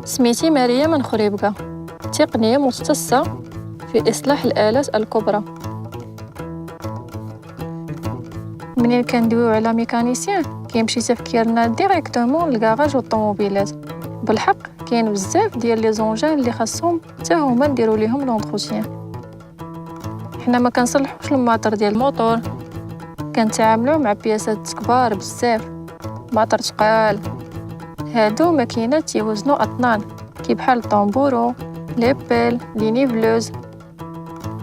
سميتي مريم نخريبكا، تقنية مختصة في إصلاح الآلات الكبرى. منين كندويو على ميكانيسيان كيمشي تفكيرنا ديريكتومون للكراج والطوموبيلات. بالحق كاين بزاف ديال لي زونجان اللي خاصهم حتى هما نديرو ليهم لونتروتيان. حنا ما كنصلحوش الماطر ديال الموتور، كنتعاملوا مع بياسات كبار بزاف، ماطر تقال. هادو ماكينات تيوزنو اطنان كي بحال الطومبورو، ليبيل، لي نيفلوز.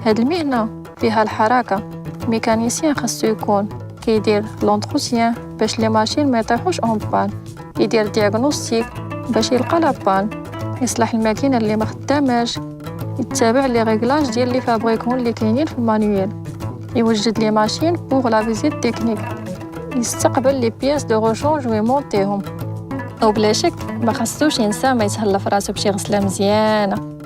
هاد المهنة فيها الحركة، ميكانيسيان خاصو يكون كيدير لونتروتيان باش لي ماشين ما يطيحوش اون بان، يدير دياغنوستيك باش يلقى لابان، يصلح الماكينه اللي ما خداماش، يتبع لي ريغلاج ديال لي فابريكون اللي كاينين في المانيوال، يوجد لي ماشين بوغ لا فيزيت تكنيك، يستقبل لي بياس دو ريشونج ويمونطيهم. او بلا شك ما خاصوش ينسى ما يتهلا في راسو بشي غسله مزيانه.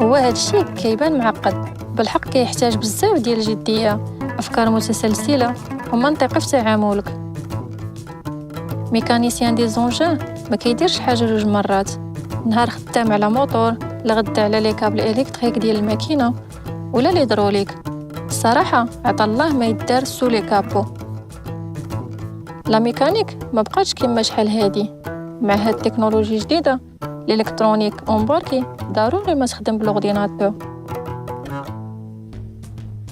هو هادشي كيبان معقد، بالحق كيحتاج بزاف ديال الجديه، افكار متسلسله ومنطقه في تعاملك. ميكانيسيان دي زونجان ما كيديرش حاجه جوج مرات، نهار خدام على موتور، لغدا على لي كابل الكتريك ديال الماكينه ولا ليدروليك. الصراحه عطا الله ما يدار سو لي كابو. لا ميكانيك ما بقاتش كيما شحال هادي، مع هاد التكنولوجي جديده الالكترونيك امباركي ضروري ما تخدم بالاورديناتور.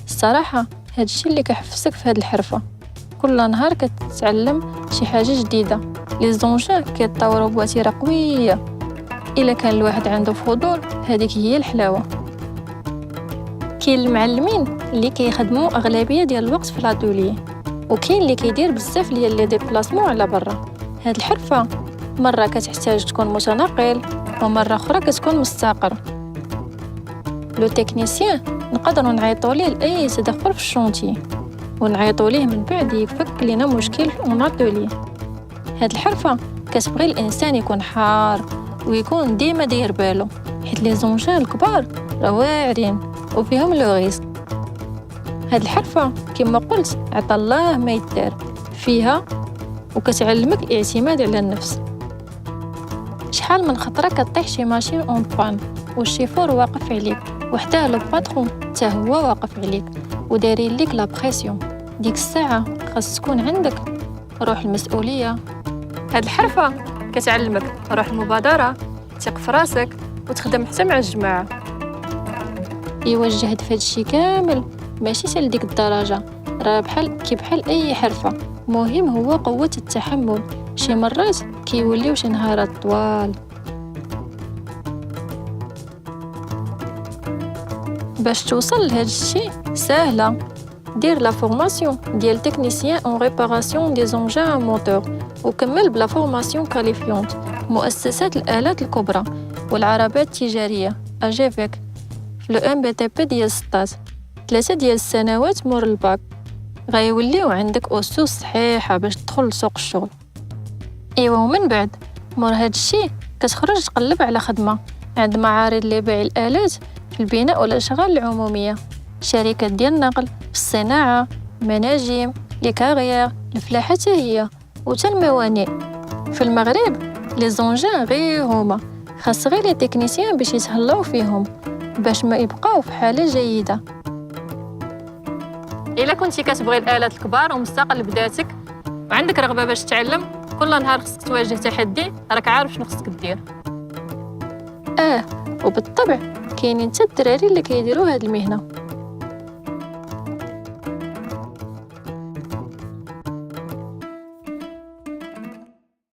الصراحه هادشي اللي كيحفزك في هاد الحرفه، كل نهار كتتعلم شي حاجه جديده. لي زونجان كيتطوروا بوتيره قويه، الا كان الواحد عنده فضول هذيك هي الحلاوه. كاين المعلمين اللي كيخدموا اغلبيه ديال الوقت في لاتولي، وكاين اللي كيدير بزاف ديال لي ديبلاسمون على برا. هاد الحرفه مره كتحتاج تكون متنقل ومره اخرى كتكون مستقر. لو تكنيسيان نقدروا نعيطوا ليه لاي تدخل في الشونتي، ونعيطوا ليه من بعد يفك لينا مشكل اون اتولي. هاد الحرفه كتبغي الانسان يكون حار ويكون ديما داير بالو، حيت لي زونجان الكبار راه واعرين وفيهم لو ريسك. هاد الحرفه كما قلت عطا الله ما يدار فيها، وكتعلمك الاعتماد على النفس. شحال من خطره كطيح شي ماشين اون بان والشيفور واقف عليك، وحتى لو باترون حتى هو واقف عليك ودايرين ليك لا بريسيون. ديك الساعه خاص تكون عندك روح المسؤوليه. هاد الحرفه كتعلمك روح المبادره، تثق في راسك وتخدم حتى مع الجماعه. جهد في هادشي كامل ماشي حتى لديك الدرجه، راه بحال اي حرفه، مهم هو قوه التحمل. شي مرات كيوليو شي نهارات طوال. باش توصل لهاد الشيء سهله، دير لا فورماسيون ديال تكنيسيان اون ريباراسيون دي زونجان موتور، وكمل بلا فورماسيون كاليفيونت مؤسسات الآلات الكبرى والعربات التجاريه اجيفيك في لو ام بي تي بي ديال 16. 3 ديال السنوات مور الباك غيوليو عندك اسس صحيحه باش تدخل لسوق الشغل. ايوا ومن بعد مور هاد الشيء كتخرج تقلب على خدمه عند معارض لبيع الآلات في البناء والاشغال العموميه، شركات ديال النقل، في الصناعه، مناجم، لي كارير، الفلاحه حتى هي، وتا الموانئ. في المغرب لي زونجان غير هما، خاص غير لي تكنيسيان باش يتهلاو فيهم باش ما يبقاو في حاله جيده. الا كنتي كتبغي الآلات الكبار ومستقل بذاتك وعندك رغبه باش تتعلم، كل نهار خصك تواجه تحدي، راك عارف شنو خصك دير. وبالطبع كاينين حتى الدراري اللي كيديروا هاد المهنه.